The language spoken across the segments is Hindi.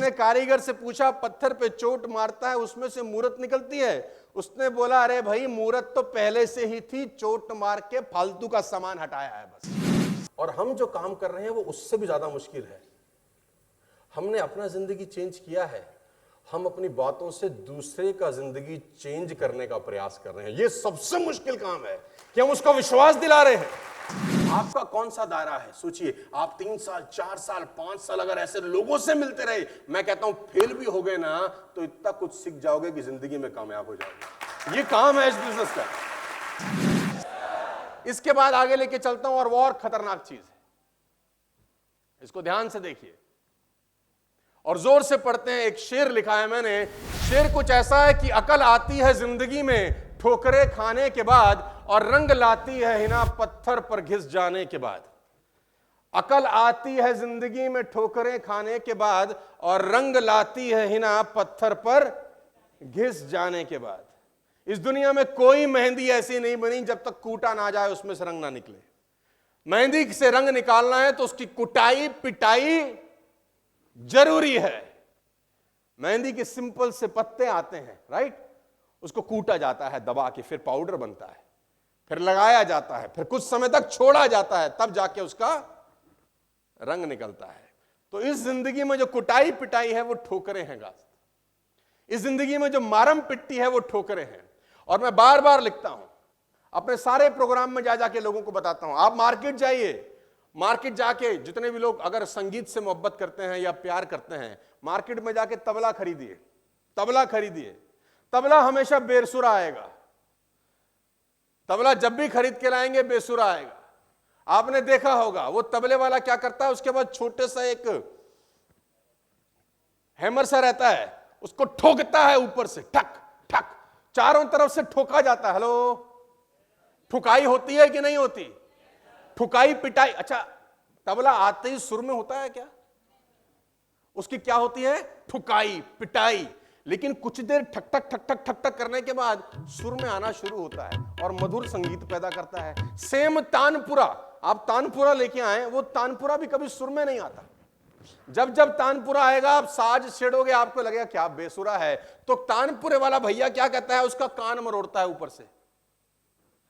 उसने कारीगर से पूछा, पत्थर पे चोट मारता है उसमें से मूरत निकलती है? उसने बोला, अरे भाई मूरत तो पहले से ही थी, चोट मार के फालतू का सामान हटाया है बस। और हम जो काम कर रहे हैं वो उससे भी ज्यादा मुश्किल है। हमने अपना जिंदगी चेंज किया है, हम अपनी बातों से दूसरे का जिंदगी चेंज करने का प्रयास कर रहे हैं। ये सबसे मुश्किल काम है कि हम उसको विश्वास दिला रहे हैं। आपका कौन सा दायरा है? सोचिए, आप 3 साल 4 साल 5 साल अगर ऐसे लोगों से मिलते रहे, मैं कहता हूं फेल भी हो गए ना तो इतना कुछ सीख जाओगे कि जिंदगी में कामयाब हो जाओगे। ये काम है इस बिजनेस का। इसके बाद आगे लेके चलता हूं और वो और खतरनाक चीज है, इसको ध्यान से देखिए और जोर से पढ़ते हैं। एक शेर लिखा है मैंने, शेर कुछ ऐसा है कि अकल आती है जिंदगी में ठोकरे खाने के बाद और रंग लाती है हिना पत्थर पर घिस जाने के बाद। अकल आती है जिंदगी में ठोकरें खाने के बाद और रंग लाती है हिना पत्थर पर घिस जाने के बाद। इस दुनिया में कोई मेहंदी ऐसी नहीं बनी जब तक कूटा ना जाए उसमें से रंग ना निकले। मेहंदी से रंग निकालना है तो उसकी कुटाई पिटाई जरूरी है। मेहंदी के सिंपल से पत्ते आते हैं, राइट, उसको कूटा जाता है दबा के, फिर पाउडर बनता है, फिर लगाया जाता है, फिर कुछ समय तक छोड़ा जाता है, तब जाके उसका रंग निकलता है। तो इस जिंदगी में जो कुटाई पिटाई है वो ठोकरें हैं गाज। इस जिंदगी में जो मारम पिट्टी है वो ठोकरें हैं। और मैं बार बार लिखता हूं, अपने सारे प्रोग्राम में जा जाके लोगों को बताता हूं, आप मार्केट जाइए, मार्केट जाके जितने भी लोग अगर संगीत से मोहब्बत करते हैं या प्यार करते हैं, मार्केट में जाके तबला खरीदिए, तबला खरीदिए। तबला हमेशा बेसुरा आएगा। तबला जब भी खरीद के लाएंगे बेसुरा आएगा। आपने देखा होगा वो तबले वाला क्या करता है, उसके बाद छोटे सा एक हैमर सा रहता है, उसको ठोकता है ऊपर से, ठक ठक, चारों तरफ से ठोका जाता है। हेलो, ठुकाई होती है कि नहीं होती? ठुकाई पिटाई। अच्छा, तबला आते ही सुर में होता है क्या? उसकी क्या होती है? ठुकाई पिटाई। लेकिन कुछ देर ठक ठक ठक ठक ठक ठक करने के बाद सुर में आना शुरू होता है और मधुर संगीत पैदा करता है। सेम तानपुरा, आप तानपुरा लेके आए, वो तानपुरा भी कभी सुर में नहीं आता। जब जब तानपुरा आएगा आप साज छेड़ोगे, आपको लगेगा क्या बेसुरा है। तो तानपुरे वाला भैया क्या कहता है, उसका कान मरोड़ता है ऊपर से,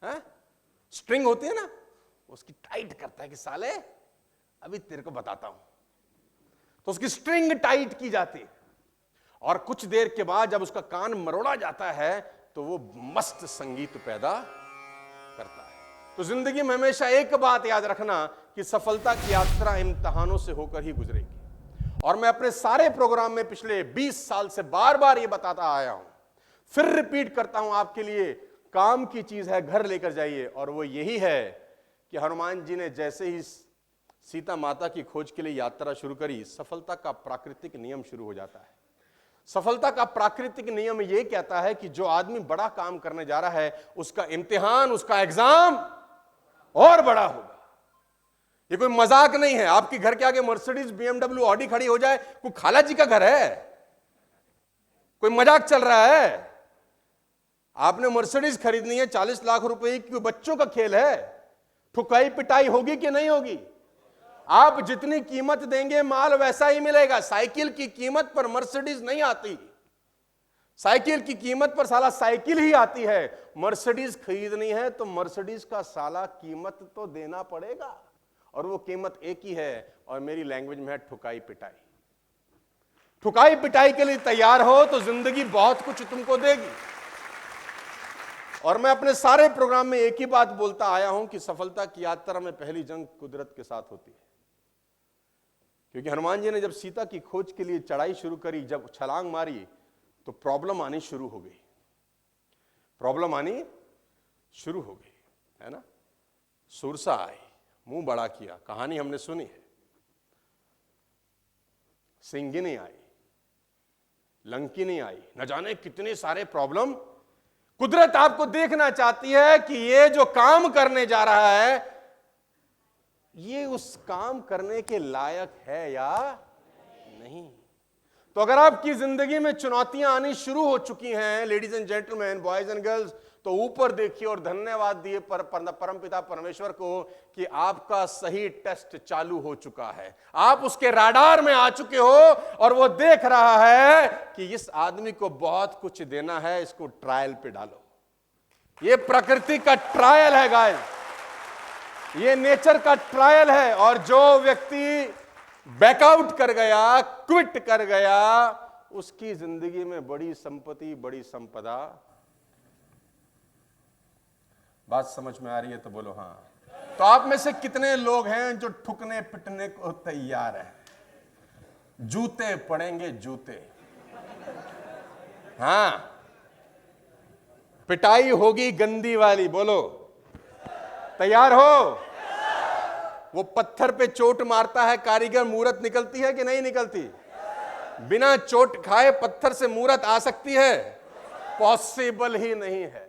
है? स्ट्रिंग होती है ना, उसकी टाइट करता है कि साले अभी तेरे को बताता हूं। तो उसकी स्ट्रिंग टाइट की जाती है और कुछ देर के बाद जब उसका कान मरोड़ा जाता है तो वो मस्त संगीत पैदा करता है। तो जिंदगी में हमेशा एक बात याद रखना कि सफलता की यात्रा इम्तिहानों से होकर ही गुजरेगी। और मैं अपने सारे प्रोग्राम में पिछले 20 साल से बार बार ये बताता आया हूं, फिर रिपीट करता हूं आपके लिए, काम की चीज है घर लेकर जाइए। और वो यही है कि हनुमान जी ने जैसे ही सीता माता की खोज के लिए यात्रा शुरू करी, सफलता का प्राकृतिक नियम शुरू हो जाता है। सफलता का प्राकृतिक नियम यह कहता है कि जो आदमी बड़ा काम करने जा रहा है उसका इम्तिहान, उसका एग्जाम और बड़ा होगा। ये कोई मजाक नहीं है। आपके घर के आगे मर्सिडीज BMW ऑडी खड़ी हो जाए, कोई खाला जी का घर है? कोई मजाक चल रहा है? आपने मर्सिडीज खरीदनी है 40 लाख रुपए की, बच्चों का खेल है। ठुकाई पिटाई होगी कि नहीं होगी? आप जितनी कीमत देंगे माल वैसा ही मिलेगा। साइकिल की कीमत पर मर्सिडीज नहीं आती, साइकिल की कीमत पर साला साइकिल ही आती है। मर्सिडीज खरीदनी है तो मर्सिडीज का साला कीमत तो देना पड़ेगा, और वो कीमत एक ही है, और मेरी लैंग्वेज में है ठुकाई पिटाई। ठुकाई पिटाई के लिए तैयार हो तो जिंदगी बहुत कुछ तुमको देगी। और मैं अपने सारे प्रोग्राम में एक ही बात बोलता आया हूं कि सफलता की यात्रा में पहली जंग कुदरत के साथ होती है। क्योंकि हनुमान जी ने जब सीता की खोज के लिए चढ़ाई शुरू करी, जब छलांग मारी तो प्रॉब्लम आनी शुरू हो गई, प्रॉब्लम आनी शुरू हो गई, है ना। सुरसा आई, मुंह बड़ा किया, कहानी हमने सुनी है। सिंगिनी आई, लंकिनी आई, न जाने कितने सारे प्रॉब्लम। कुदरत आपको देखना चाहती है कि ये जो काम करने जा रहा है ये उस काम करने के लायक है या नहीं। तो अगर आपकी जिंदगी में चुनौतियां आनी शुरू हो चुकी हैं, ladies and gentleman, boys and girls, तो तो ऊपर देखिए और धन्यवाद दिए परमपिता परमेश्वर को कि आपका सही टेस्ट चालू हो चुका है, आप उसके राडार में आ चुके हो और वो देख रहा है कि इस आदमी को बहुत कुछ देना है, इसको ट्रायल पे डालो। ये प्रकृति का ट्रायल है गाइस, ये नेचर का ट्रायल है। और जो व्यक्ति बैकआउट कर गया, क्विट कर गया, उसकी जिंदगी में बड़ी संपत्ति, बड़ी संपदा। बात समझ में आ रही है तो बोलो हाँ। तो आप में से कितने लोग हैं जो ठुकने पिटने को तैयार हैं? जूते पड़ेंगे, जूते। हाँ, पिटाई होगी गंदी वाली, बोलो तैयार हो? वो पत्थर पे चोट मारता है कारीगर, मूरत निकलती है कि नहीं निकलती? बिना चोट खाए पत्थर से मूरत आ सकती है? पॉसिबल ही नहीं है।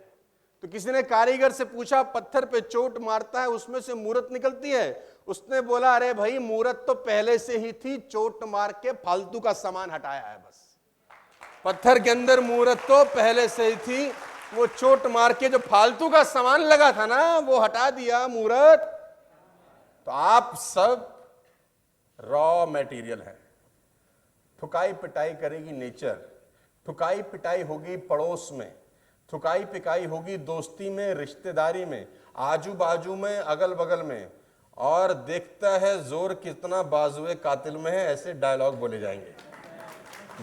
तो किसी ने कारीगर से पूछा, पत्थर पे चोट मारता है उसमें से मूरत निकलती है? उसने बोला, अरे भाई मूरत तो पहले से ही थी, चोट मार के फालतू का सामान हटाया है बस। पत्थर के अंदर मूरत तो पहले से ही थी, वो चोट मार के जो फालतू का सामान लगा था ना, वो हटा दिया मूरत। तो आप सब रॉ मटेरियल हैं। ठुकाई पिटाई करेगी नेचर, ठुकाई पिटाई होगी पड़ोस में, ठुकाई पिटाई होगी दोस्ती में, रिश्तेदारी में, आजू बाजू में, अगल बगल में। और देखता है जोर कितना बाजुए कातिल में है, ऐसे डायलॉग बोले जाएंगे।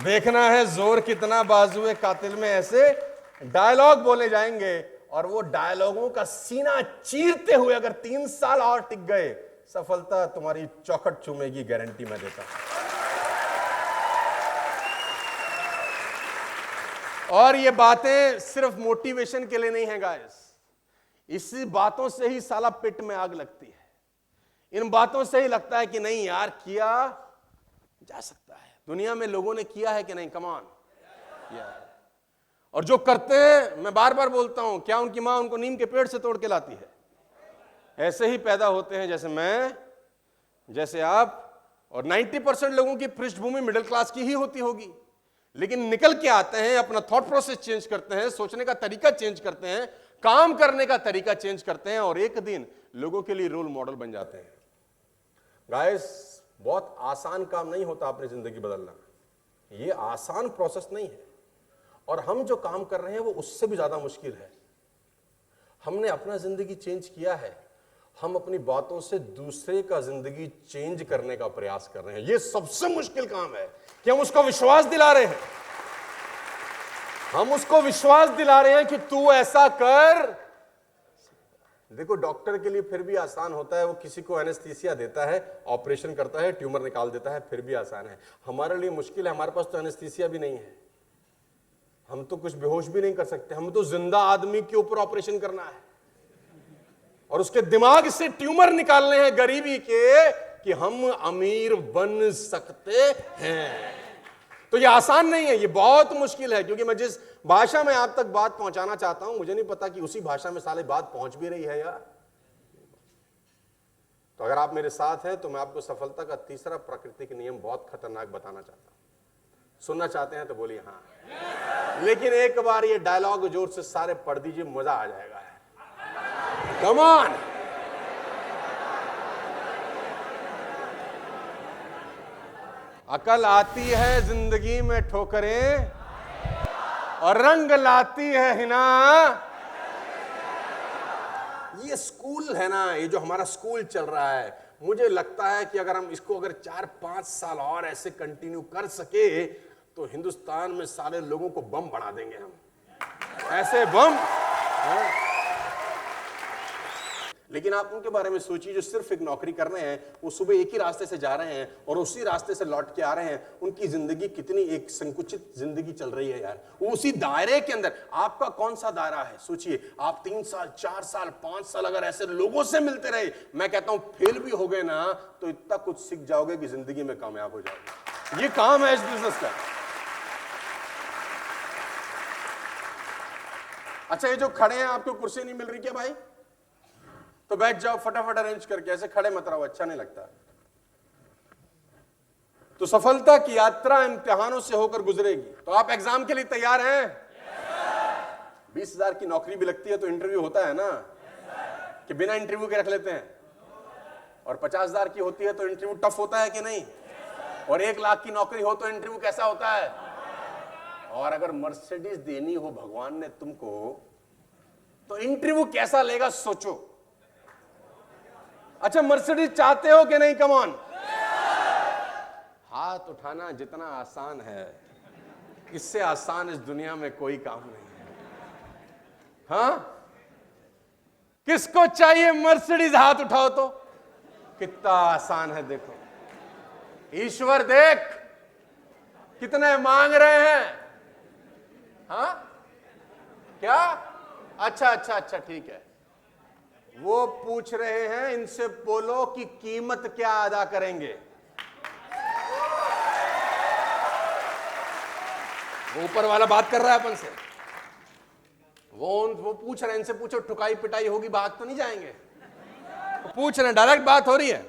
देखना है जोर कितना बाजुए कातिल में, ऐसे डायलॉग बोले जाएंगे। और वो डायलॉगों का सीना चीरते हुए अगर 3 साल और टिक गए, सफलता तुम्हारी चौखट चूमेगी, गारंटी मैं देता हूं। और ये बातें सिर्फ मोटिवेशन के लिए नहीं है गाइस, इसी बातों से ही साला पेट में आग लगती है। इन बातों से ही लगता है कि नहीं यार, किया जा सकता है। दुनिया में लोगों ने किया है कि नहीं? Come on. और जो करते हैं, मैं बार बार बोलता हूं, क्या उनकी मां उनको नीम के पेड़ से तोड़ के लाती है? ऐसे ही पैदा होते हैं, जैसे मैं, जैसे आप। और 90% लोगों की पृष्ठभूमि मिडिल क्लास की ही होती होगी, लेकिन निकल के आते हैं, अपना थॉट प्रोसेस चेंज करते हैं, सोचने का तरीका चेंज करते हैं, काम करने का तरीका चेंज करते हैं, और एक दिन लोगों के लिए रोल मॉडल बन जाते हैं। गाइस, बहुत आसान काम नहीं होता अपनी जिंदगी बदलना, ये आसान प्रोसेस नहीं है। और हम जो काम कर रहे हैं वो उससे भी ज्यादा मुश्किल है। हमने अपना जिंदगी चेंज किया है, हम अपनी बातों से दूसरे का जिंदगी चेंज करने का प्रयास कर रहे हैं। ये सबसे मुश्किल काम है कि हम उसको विश्वास दिला रहे हैं, हम उसको विश्वास दिला रहे हैं कि तू ऐसा कर। देखो, डॉक्टर के लिए फिर भी आसान होता है, वो किसी को एनेस्थीसिया देता है, ऑपरेशन करता है, ट्यूमर निकाल देता है, फिर भी आसान है। हमारे लिए मुश्किल है, हमारे पास तो एनेस्थीसिया भी नहीं है, हम तो कुछ बेहोश भी नहीं कर सकते, हम तो जिंदा आदमी के ऊपर ऑपरेशन करना है और उसके दिमाग से ट्यूमर निकालने हैं गरीबी के, कि हम अमीर बन सकते हैं। तो ये आसान नहीं है, ये बहुत मुश्किल है। क्योंकि मैं जिस भाषा में आप तक बात पहुंचाना चाहता हूं, मुझे नहीं पता कि उसी भाषा में साले बात पहुंच भी रही है यार। तो अगर आप मेरे साथ हैं तो मैं आपको सफलता का तीसरा प्राकृतिक नियम बहुत खतरनाक बताना चाहता हूं। सुनना चाहते हैं तो बोलिए हाँ। लेकिन एक बार ये डायलॉग जोर से सारे पढ़ दीजिए, मजा आ जाएगा। Come on. अकल आती है जिंदगी में ठोकरें, और रंग लाती है हिना। ये स्कूल है ना, ये जो हमारा स्कूल चल रहा है, मुझे लगता है कि अगर हम इसको 4-5 साल और ऐसे कंटिन्यू कर सके तो हिंदुस्तान में सारे लोगों को बम बना देंगे हम, ऐसे बम। लेकिन आप उनके बारे में सोचिए जो सिर्फ एक नौकरी कर रहे हैं, वो सुबह एक ही रास्ते से जा रहे हैं और उसी रास्ते से लौट के आ रहे हैं। उनकी जिंदगी कितनी एक संकुचित जिंदगी चल रही है यार। वो उसी दायरे के अंदर, आपका कौन सा दायरा है सोचिए। आप 3 साल 4 साल 5 साल अगर ऐसे लोगों से मिलते रहे, मैं कहता हूं फेल भी हो गए ना तो इतना कुछ सीख जाओगे कि जिंदगी में कामयाब हो जाओगे। ये काम है इस बिजनेस का। अच्छा, ये जो खड़े हैं, आपको कुर्सी नहीं मिल रही क्या भाई? तो बैठ जाओ फटाफट अरेंज करके, ऐसे खड़े मत रहो, अच्छा नहीं लगता। तो सफलता की यात्रा इम्तिहानों से होकर गुजरेगी। तो आप एग्जाम के लिए तैयार हैं? 20,000 की नौकरी भी लगती है तो इंटरव्यू होता है ना, कि बिना इंटरव्यू के रख लेते हैं। और 50,000 की होती है तो इंटरव्यू टफ होता है कि नहीं। और 1,00,000 की नौकरी हो तो इंटरव्यू कैसा होता है। और अगर मर्सिडीज देनी हो भगवान ने तुमको तो इंटरव्यू कैसा लेगा सोचो। अच्छा, मर्सिडीज चाहते हो कि नहीं? कम ऑन, हाथ उठाना जितना आसान है, इससे आसान इस दुनिया में कोई काम नहीं है। हाँ, किसको चाहिए मर्सिडीज? हाथ उठाओ तो। कितना आसान है देखो। ईश्वर देख कितने मांग रहे हैं। हाँ क्या? अच्छा अच्छा अच्छा, ठीक है। वो पूछ रहे हैं, इनसे बोलो कि कीमत क्या अदा करेंगे। वो ऊपर वाला बात कर रहा है अपन से। वो पूछ रहे हैं, इनसे पूछो ठुकाई पिटाई होगी, भाग तो नहीं जाएंगे। वो पूछ रहे हैं, डायरेक्ट बात हो रही है।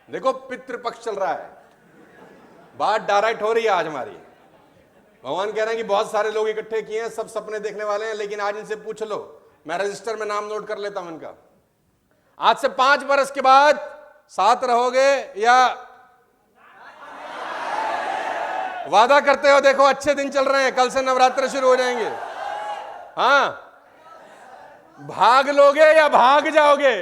देखो पितृपक्ष चल रहा है, बात डायरेक्ट हो रही है आज हमारी। भगवान कह रहे हैं कि बहुत सारे लोग इकट्ठे किए हैं, सब सपने देखने वाले हैं, लेकिन आज इनसे पूछ लो। मैं रजिस्टर में नाम नोट कर लेता हूं इनका। आज से 5 बरस के बाद साथ रहोगे या वादा करते हो? देखो अच्छे दिन चल रहे हैं, कल से नवरात्र शुरू हो जाएंगे। हाँ, भाग लोगे या भाग जाओगे?